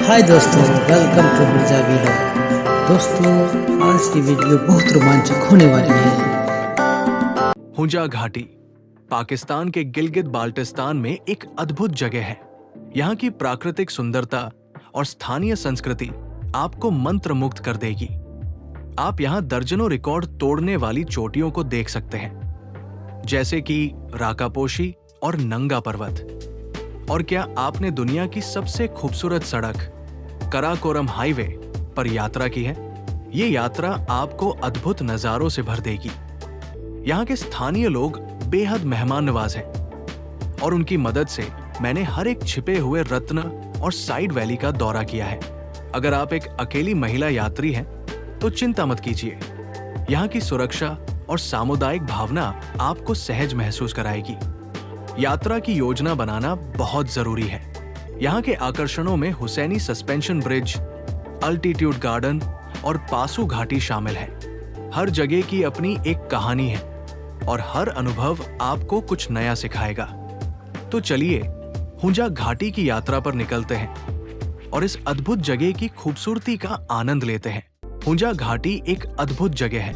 हाय दोस्तों, welcome to Mirza vlog. दोस्तों, आज की वीडियो बहुत रोमांचक होने वाली है। हुंजा घाटी पाकिस्तान के गिलगित बाल्टिस्तान में एक अद्भुत जगह है। यहाँ की प्राकृतिक सुंदरता और स्थानीय संस्कृति आपको मंत्रमुग्ध कर देगी। आप यहाँ दर्जनों रिकॉर्ड तोड़ने वाली चोटियों को देख सकते हैं, जैसे कि राकापोशी और नंगा पर्वत। और क्या आपने दुनिया की सबसे खूबसूरत सड़क कराकोरम हाईवे पर यात्रा की है? ये यात्रा आपको अद्भुत नजारों से भर देगी। यहाँ के स्थानीय लोग बेहद मेहमान नवाज हैं और उनकी मदद से मैंने हर एक छिपे हुए रत्न और साइड वैली का दौरा किया है। अगर आप एक अकेली महिला यात्री हैं तो चिंता मत कीजिए। यहाँ की सुरक्षा और सामुदायिक भावना आपको सहज महसूस कराएगी। यात्रा की योजना बनाना बहुत जरूरी है। यहाँ के आकर्षणों में Hussaini suspension bridge, altitude garden और पासू घाटी शामिल है। हर जगह की अपनी एक कहानी है और हर अनुभव आपको कुछ नया सिखाएगा। तो चलिए हुंजा घाटी की यात्रा पर निकलते हैं और इस अद्भुत जगह की खूबसूरती का आनंद लेते हैं। हुंजा घाटी एक अद्भुत जगह है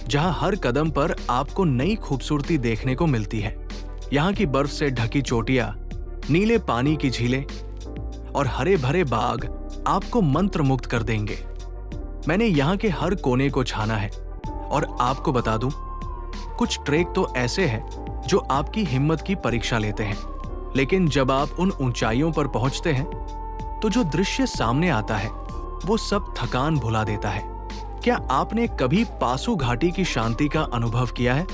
जहां हर कदम पर आपको नई खूबसूरती देखने को मिलती है। यहाँ की बर्फ से ढकी चोटियां, नीले पानी की झीलें और हरे भरे बाग आपको मंत्रमुग्ध कर देंगे। मैंने यहाँ के हर कोने को छाना है और आपको बता दूं, कुछ ट्रेक तो ऐसे हैं जो आपकी हिम्मत की परीक्षा लेते हैं, लेकिन जब आप उन ऊंचाइयों पर पहुंचते हैं तो जो दृश्य सामने आता है वो सब थकान भुला देता है। क्या आपने कभी पासू घाटी की शांति का अनुभव किया है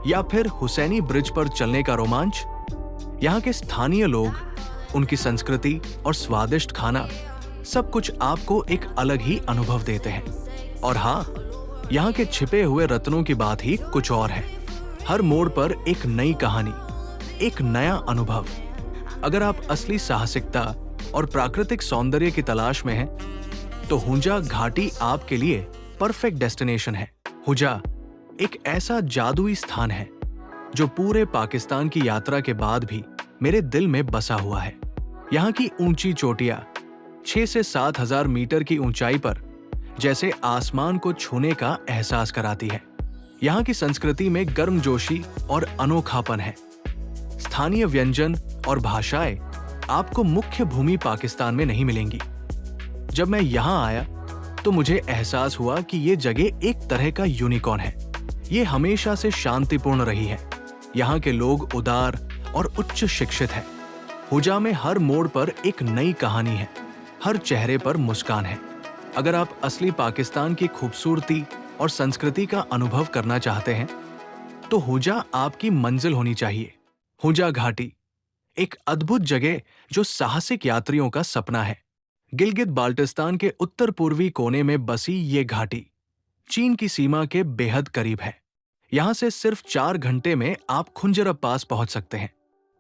या फिर हुसैनी ब्रिज पर चलने का रोमांच? यहाँ के स्थानीय लोग, उनकी संस्कृति और स्वादिष्ट खाना सब कुछ आपको एक अलग ही अनुभव देते हैं। और हाँ, यहाँ के छिपे हुए रत्नों की बात ही कुछ और है। हर मोड़ पर एक नई कहानी, एक नया अनुभव। अगर आप असली साहसिकता और प्राकृतिक सौंदर्य की तलाश में हैं, तो हुंजा घाटी आपके लिए परफेक्ट डेस्टिनेशन है। हुंजा एक ऐसा जादुई स्थान है जो पूरे पाकिस्तान की यात्रा के बाद भी मेरे दिल में बसा हुआ है। यहाँ की ऊंची चोटियां 6 से 7 हजार मीटर की ऊंचाई पर जैसे आसमान को छूने का एहसास कराती है। यहाँ की संस्कृति में गर्मजोशी और अनोखापन है। स्थानीय व्यंजन और भाषाएं आपको मुख्य भूमि पाकिस्तान में नहीं मिलेंगी। जब मैं यहाँ आया तो मुझे एहसास हुआ कि ये जगह एक तरह का यूनिकॉर्न है। ये हमेशा से शांतिपूर्ण रही है। यहाँ के लोग उदार और उच्च शिक्षित हैं। हुंजा में हर मोड़ पर एक नई कहानी है, हर चेहरे पर मुस्कान है। अगर आप असली पाकिस्तान की खूबसूरती और संस्कृति का अनुभव करना चाहते हैं तो हुंजा आपकी मंजिल होनी चाहिए। हुंजा घाटी एक अद्भुत जगह जो साहसिक यात्रियों का सपना है। गिलगित बाल्टिस्तान के उत्तर पूर्वी कोने में बसी ये घाटी चीन की सीमा के बेहद करीब है। यहां से सिर्फ 4 घंटे में आप खुंजरब पास पहुंच सकते हैं।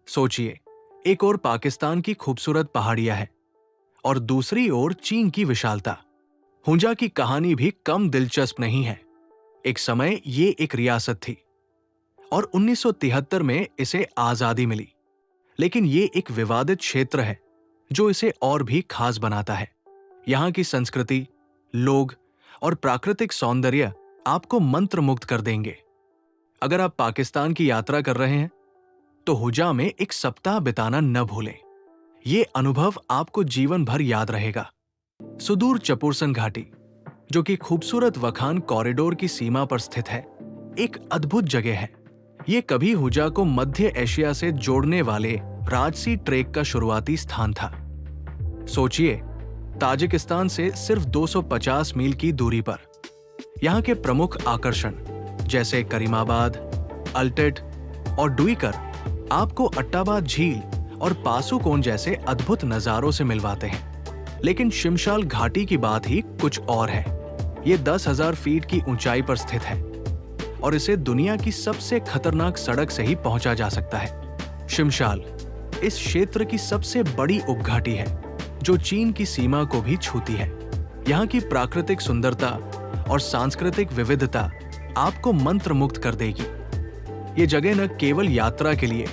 सोचिए, एक ओर पाकिस्तान की खूबसूरत पहाड़ियां है और दूसरी ओर चीन की विशालता। हुंजा की कहानी भी कम दिलचस्प नहीं है। एक समय ये एक रियासत थी और 1973 में इसे आजादी मिली, लेकिन ये एक विवादित क्षेत्र है जो इसे और भी खास बनाता है। यहाँ की संस्कृति, लोग और प्राकृतिक सौंदर्य आपको मंत्रमुग्ध कर देंगे। अगर आप पाकिस्तान की यात्रा कर रहे हैं तो हुंजा में एक सप्ताह बिताना न भूलें। ये अनुभव आपको जीवन भर याद रहेगा। सुदूर चपुरसन घाटी, जो कि खूबसूरत वखान कॉरिडोर की सीमा पर स्थित है, एक अद्भुत जगह है। ये कभी हुंजा को मध्य एशिया से जोड़ने वाले राजसी ट्रेक का शुरुआती स्थान था। सोचिए, ताजिकिस्तान से सिर्फ 250 मील की दूरी पर यहाँ के प्रमुख आकर्षण जैसे करीमाबाद, अल्टेट और डुईकर आपको अट्टाबाद झील और पासुकोन जैसे अद्भुत नजारों से मिलवाते हैं। लेकिन शिमशाल घाटी की बात ही कुछ और है। ये 10,000 फीट की ऊंचाई पर स्थित है और इसे दुनिया की सबसे खतरनाक सड़क से ही पहुंचा जा सकता है। शिमशाल इस क्षेत्र की सबसे बड़ी उपघाटी है जो चीन की सीमा को भी छूती है। यहाँ की प्राकृतिक सुंदरता और सांस्कृतिक विविधता आपको मंत्रमुग्ध कर देगी। ये जगह न केवल यात्रा के लिए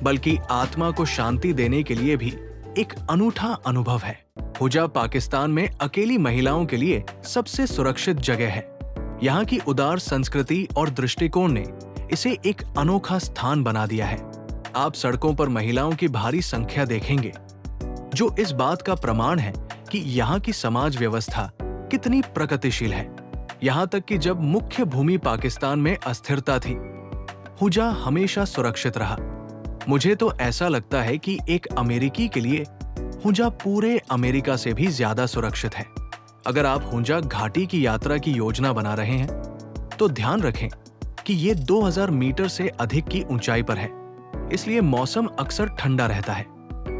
बल्कि आत्मा को शांति देने के लिए भी एक अनूठा अनुभव है। हुजा पाकिस्तान में अकेली महिलाओं के लिए सबसे सुरक्षित जगह है। यहाँ की उदार संस्कृति और दृष्टिकोण ने इसे एक अनोखा स्थान बना दिया है। आप सड़कों पर महिलाओं की भारी संख्या देखेंगे, जो इस बात का प्रमाण है कि यहाँ की समाज व्यवस्था कितनी प्रगतिशील है। यहाँ तक कि जब मुख्य भूमि पाकिस्तान में अस्थिरता थी, हुजा हमेशा सुरक्षित रहा। मुझे तो ऐसा लगता है कि एक अमेरिकी के लिए हुजा पूरे अमेरिका से भी ज्यादा सुरक्षित है। अगर आप हुजा घाटी की यात्रा की योजना बना रहे हैं, तो ध्यान रखें कि ये 2000 मीटर से अधिक की ऊंचाई पर है, इसलिए मौसम अक्सर ठंडा रहता है।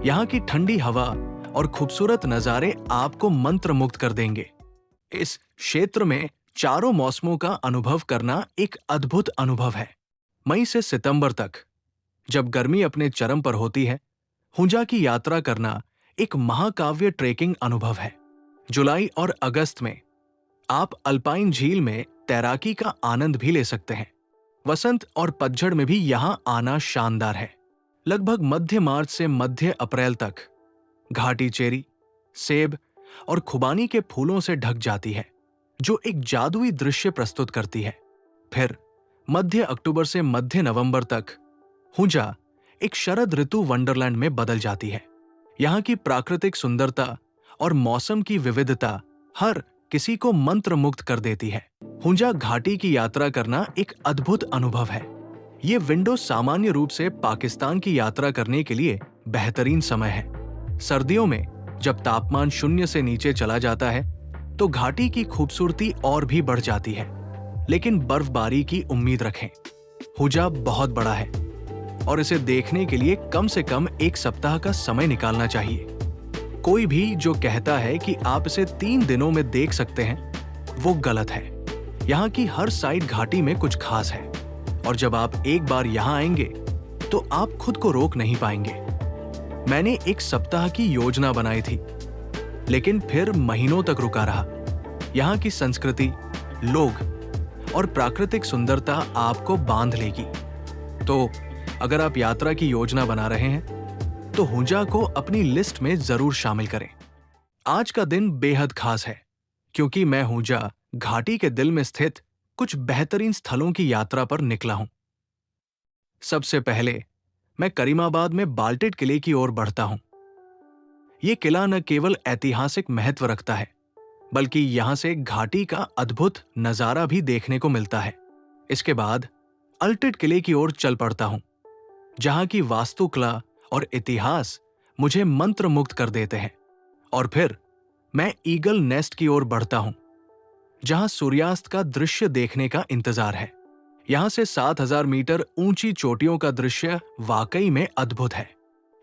यहाँ की ठंडी हवा और खूबसूरत नज़ारे आपको मंत्रमुग्ध कर देंगे। इस क्षेत्र में चारों मौसमों का अनुभव करना एक अद्भुत अनुभव है। मई से सितंबर तक, जब गर्मी अपने चरम पर होती है, हुजा की यात्रा करना एक महाकाव्य ट्रेकिंग अनुभव है। जुलाई और अगस्त में आप अल्पाइन झील में तैराकी का आनंद भी ले सकते हैं। वसंत और पतझड़ में भी यहाँ आना शानदार है। लगभग मध्य मार्च से मध्य अप्रैल तक घाटी चेरी, सेब और खुबानी के फूलों से ढक जाती है, जो एक जादुई दृश्य प्रस्तुत करती है। फिर मध्य अक्टूबर से मध्य नवंबर तक हुजा एक शरद ऋतु वंडरलैंड में बदल जाती है। यहाँ की प्राकृतिक सुंदरता और मौसम की विविधता हर किसी को मंत्रमुग्ध कर देती है। हुजा घाटी की यात्रा करना एक अद्भुत अनुभव है। ये विंडो सामान्य रूप से पाकिस्तान की यात्रा करने के लिए बेहतरीन समय है। सर्दियों में जब तापमान 0 से नीचे चला जाता है, तो घाटी की खूबसूरती और भी बढ़ जाती है। लेकिन बर्फबारी की उम्मीद रखें। हुजा बहुत बड़ा है और इसे देखने के लिए कम से कम 1 सप्ताह का समय निकालना चाहिए। कोई भी जो कहता है कि आप इसे 3 दिनों में देख सकते हैं, वो गलत है। यहाँ की हर साइड घाटी में कुछ खास है, और जब आप एक बार यहाँ आएंगे तो आप खुद को रोक नहीं पाएंगे। मैंने 1 सप्ताह की योजना बनाई थी, लेकिन फिर महीनों तक रुका रहा। यहाँ की संस्कृति, लोग और प्राकृतिक सुंदरता आपको बांध लेगी। तो अगर आप यात्रा की योजना बना रहे हैं, तो हुजा को अपनी लिस्ट में जरूर शामिल करें। आज का दिन बेहद खास है, क्योंकि मैं हुजा घाटी के दिल में स्थित कुछ बेहतरीन स्थलों की यात्रा पर निकला हूं। सबसे पहले मैं करीमाबाद में बाल्टेड किले की ओर बढ़ता हूं। यह किला न केवल ऐतिहासिक महत्व रखता है, बल्कि यहां से घाटी का अद्भुत नजारा भी देखने को मिलता है। इसके बाद अल्टेड किले की ओर चल पड़ता हूं, जहां की वास्तुकला और इतिहास मुझे मंत्रमुग्ध कर देते हैं। और फिर मैं ईगल नेस्ट की ओर बढ़ता हूं, जहां सूर्यास्त का दृश्य देखने का इंतजार है। यहां से 7000 मीटर ऊंची चोटियों का दृश्य वाकई में अद्भुत है।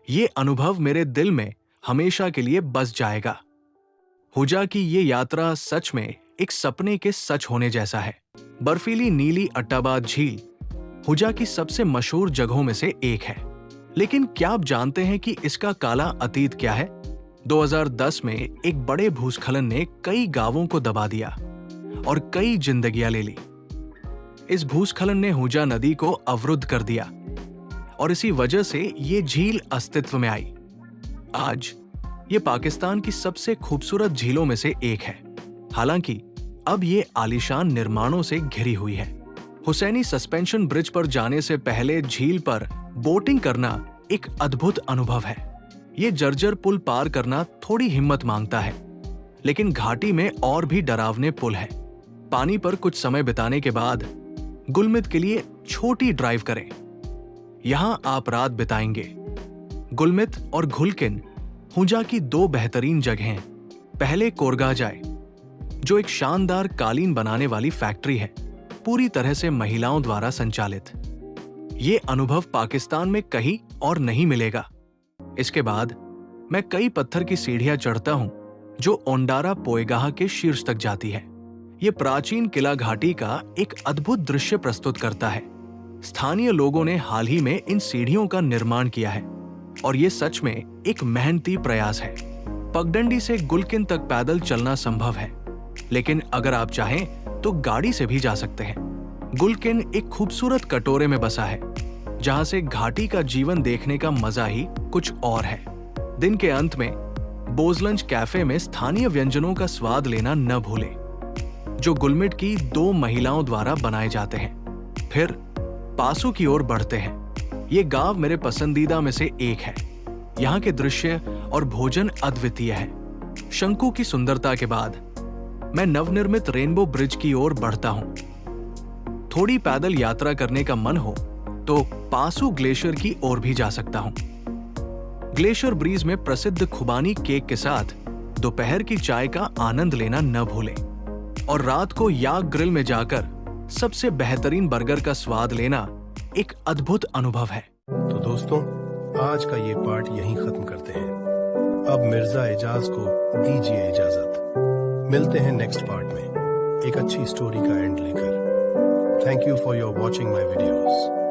ये अनुभव मेरे दिल में हमेशा के लिए बस जाएगा। हुजा की ये यात्रा सच में एक सपने के सच होने जैसा है। बर्फीली नीली अट्टाबाद झील हुजा की सबसे मशहूर जगहों में से एक है। लेकिन क्या आप जानते हैं कि इसका काला अतीत क्या है? 2010 में एक बड़े भूस्खलन ने कई गांवों को दबा दिया और कई जिंदगियां ले ली। इस भूस्खलन ने हुजा नदी को अवरुद्ध कर दिया और इसी वजह से ये झील अस्तित्व में आई। आज ये पाकिस्तान की सबसे खूबसूरत झीलों में से एक है। हालांकि अब ये आलीशान निर्माणों से घिरी हुई है। हुसैनी सस्पेंशन ब्रिज पर जाने से पहले झील पर बोटिंग करना एक अद्भुत अनुभव है। ये जर्जर पुल पार करना थोड़ी हिम्मत मांगता है, लेकिन घाटी में और भी डरावने पुल हैं। पानी पर कुछ समय बिताने के बाद गुलमित के लिए छोटी ड्राइव करें। यहां आप रात बिताएंगे। गुलमित और घुलकिन हुजा की 2 बेहतरीन जगहें। पहले कोरगाजाय, जो एक शानदार कालीन बनाने वाली फैक्ट्री है, पूरी तरह से महिलाओं द्वारा संचालित। ये अनुभव पाकिस्तान में कहीं और नहीं मिलेगा। इसके बाद मैं कई पत्थर की सीढ़ियां चढ़ता हूं, जो ओंडारा पोएगाह के शीर्ष तक जाती है। ये प्राचीन किला घाटी का एक अद्भुत दृश्य प्रस्तुत करता है। स्थानीय लोगों ने हाल ही में इन सीढ़ियों का निर्माण किया है और ये सच में एक मेहनती प्रयास है। पगडंडी से गुलकिन तक पैदल चलना संभव है, लेकिन अगर आप चाहें तो गाड़ी से भी जा सकते हैं। गुलकिन एक खूबसूरत कटोरे में बसा है, जहां से घाटी का जीवन देखने का मजा ही कुछ और है। दिन के अंत में बोजलंज कैफे में स्थानीय व्यंजनों का स्वाद लेना न भूलें, जो गुलमिट की 2 महिलाओं द्वारा बनाए जाते हैं। फिर पासो की ओर बढ़ते हैं। ये गांव मेरे पसंदीदा में से एक है। यहाँ के दृश्य और भोजन अद्वितीय है। शंकु की सुंदरता के बाद मैं नवनिर्मित रेनबो ब्रिज की ओर बढ़ता हूँ। थोड़ी पैदल यात्रा करने का मन हो तो पासो ग्लेशियर की ओर भी जा सकता हूँ। ग्लेशियर ब्रीज में प्रसिद्ध खुबानी केक के साथ दोपहर की चाय का आनंद लेना न भूलें और रात को याक ग्रिल में जाकर सबसे बेहतरीन बर्गर का स्वाद लेना एक अद्भुत अनुभव है। तो दोस्तों, आज का ये पार्ट यहीं खत्म करते हैं। अब मिर्जा एजाज को दीजिए इजाजत। मिलते हैं नेक्स्ट पार्ट में एक अच्छी स्टोरी का एंड लेकर। Thank you for your watching my videos.